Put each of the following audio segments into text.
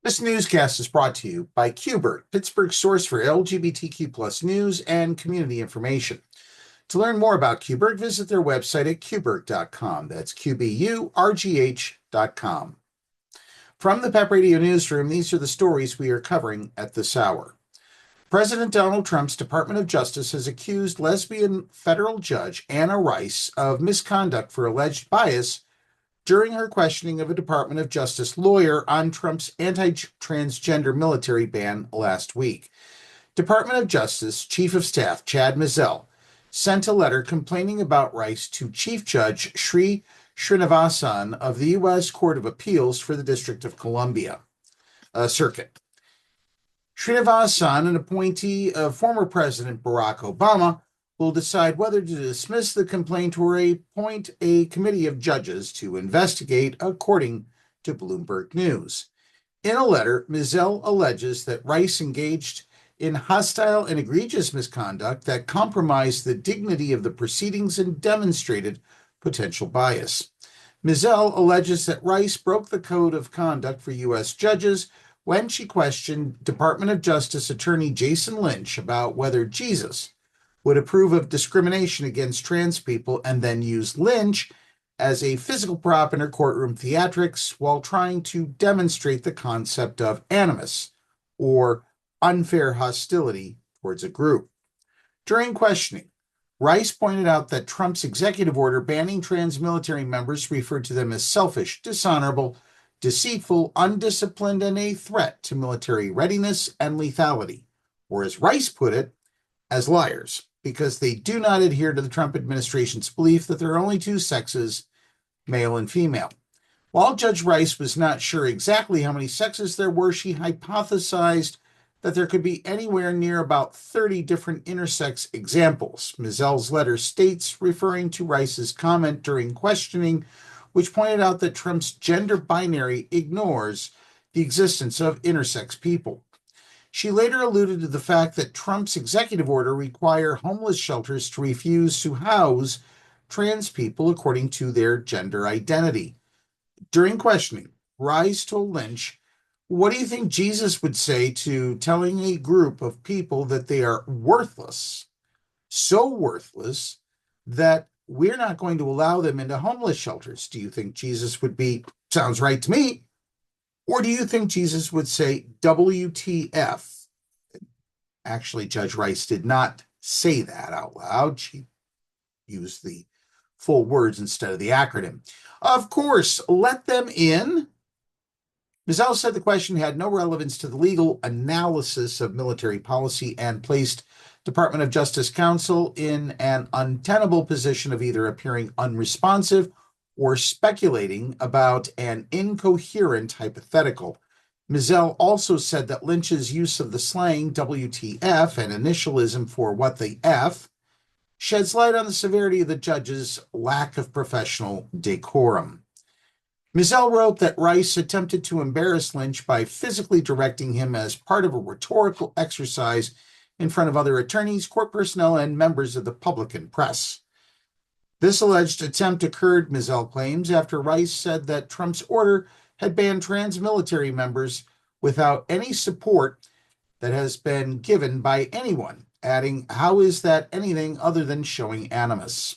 This newscast is brought to you by Qbert, Pittsburgh's source for LGBTQ+ news and community information. To learn more about Qbert, visit their website at qbert.com. That's QBURGH.com. From the PEP Radio Newsroom, these are the stories we are covering at this hour. President Donald Trump's Department of Justice has accused lesbian federal judge Ana Reyes of misconduct for alleged bias during her questioning of a Department of Justice lawyer on Trump's anti-transgender military ban last week. Department of Justice Chief of Staff Chad Mizell sent a letter complaining about Rice to Chief Judge Sri Srinivasan of the U.S. Court of Appeals for the District of Columbia Circuit. Srinivasan, an appointee of former President Barack Obama, will decide whether to dismiss the complaint or appoint a committee of judges to investigate, according to Bloomberg News. In a letter, Mizell alleges that Rice engaged in hostile and egregious misconduct that compromised the dignity of the proceedings and demonstrated potential bias. Mizell alleges that Rice broke the code of conduct for U.S. judges when she questioned Department of Justice Attorney Jason Lynch about whether Jesus would approve of discrimination against trans people and then use Lynch as a physical prop in her courtroom theatrics while trying to demonstrate the concept of animus, or unfair hostility towards a group. During questioning, Rice pointed out that Trump's executive order banning trans military members referred to them as selfish, dishonorable, deceitful, undisciplined, and a threat to military readiness and lethality, or as Rice put it, as liars, because they do not adhere to the Trump administration's belief that there are only two sexes, male and female. While Judge Rice was not sure exactly how many sexes there were, she hypothesized that there could be anywhere near about 30 different intersex examples. Mizell's letter states, referring to Rice's comment during questioning, which pointed out that Trump's gender binary ignores the existence of intersex people. She later alluded to the fact that Trump's executive order requires homeless shelters to refuse to house trans people according to their gender identity. During questioning, Rice told Lynch, "What do you think Jesus would say to telling a group of people that they are worthless, so worthless that we're not going to allow them into homeless shelters? Do you think Jesus would be, sounds right to me? Or do you think Jesus would say, WTF? Actually, Judge Rice did not say that out loud. She used the full words instead of the acronym. Of course, let them in. Mizell said the question had no relevance to the legal analysis of military policy and placed Department of Justice counsel in an untenable position of either appearing unresponsive or speculating about an incoherent hypothetical. Mizell also said that Lynch's use of the slang WTF, an initialism for what the F, sheds light on the severity of the judge's lack of professional decorum. Mizell wrote that Rice attempted to embarrass Lynch by physically directing him as part of a rhetorical exercise in front of other attorneys, court personnel, and members of the public and press. This alleged attempt occurred, Mizell claims, after Rice said that Trump's order had banned trans military members without any support that has been given by anyone, adding, "How is that anything other than showing animus?"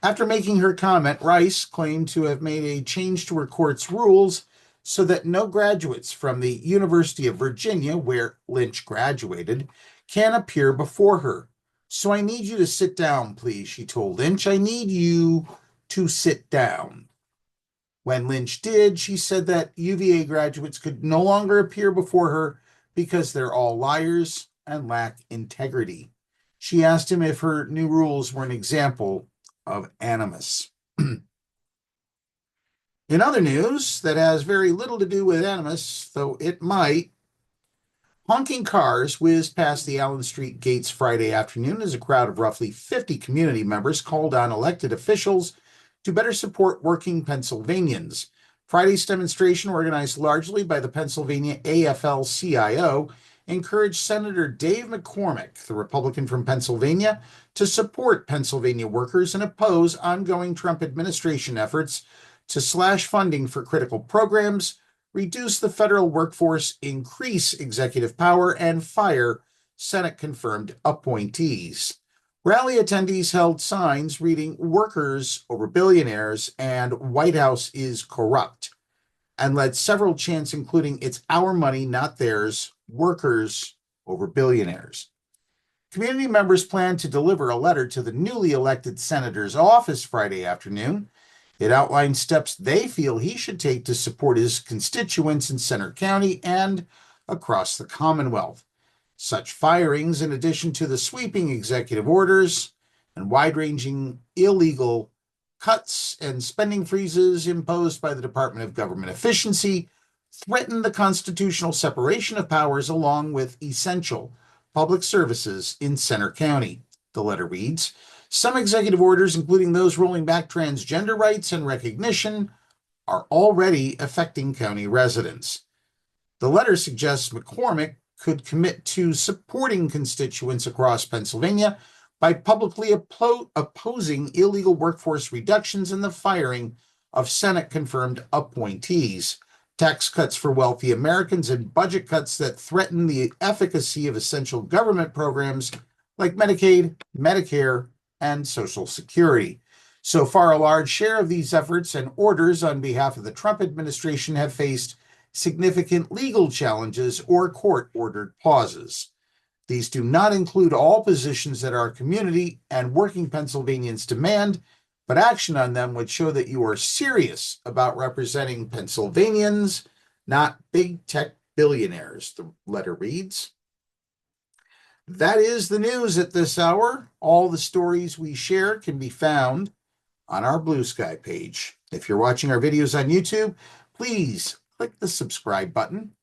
After making her comment, Rice claimed to have made a change to her court's rules so that no graduates from the University of Virginia, where Lynch graduated, can appear before her. "So I need you to sit down, please," she told Lynch. "I need you to sit down." When Lynch did, she said that UVA graduates could no longer appear before her because they're all liars and lack integrity. She asked him if her new rules were an example of animus. In other news that has very little to do with animus, though it might, honking cars whizzed past the Allen Street gates Friday afternoon as a crowd of roughly 50 community members called on elected officials to better support working Pennsylvanians. Friday's demonstration, organized largely by the Pennsylvania AFL-CIO, encouraged Senator Dave McCormick, the Republican from Pennsylvania, to support Pennsylvania workers and oppose ongoing Trump administration efforts to slash funding for critical programs, reduce the federal workforce, increase executive power, and fire Senate-confirmed appointees. Rally attendees held signs reading "Workers over billionaires" and "White House is corrupt," and led several chants including "It's our money, not theirs, workers over billionaires." Community members plan to deliver a letter to the newly elected senator's office Friday afternoon. It outlines steps they feel he should take to support his constituents in Centre County and across the Commonwealth. Such firings, in addition to the sweeping executive orders and wide-ranging illegal cuts and spending freezes imposed by the Department of Government Efficiency, threaten the constitutional separation of powers along with essential public services in Centre County. The letter reads, "Some executive orders, including those rolling back transgender rights and recognition, are already affecting county residents." The letter suggests McCormick could commit to supporting constituents across Pennsylvania by publicly opposing illegal workforce reductions and the firing of Senate-confirmed appointees, tax cuts for wealthy Americans, and budget cuts that threaten the efficacy of essential government programs like Medicaid, Medicare, and Social Security. So far, a large share of these efforts and orders on behalf of the Trump administration have faced significant legal challenges or court-ordered pauses. These do not include all positions that our community and working Pennsylvanians demand, but action on them would show that you are serious about representing Pennsylvanians, not big tech billionaires, the letter reads. That is the news at this hour. All the stories we share can be found on our Blue Sky page. If you're watching our videos on YouTube, please click the subscribe button.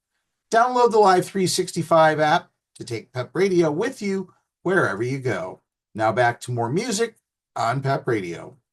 Download the Live 365 app to take PEP Radio with you wherever you go. Now back to more music on PEP Radio.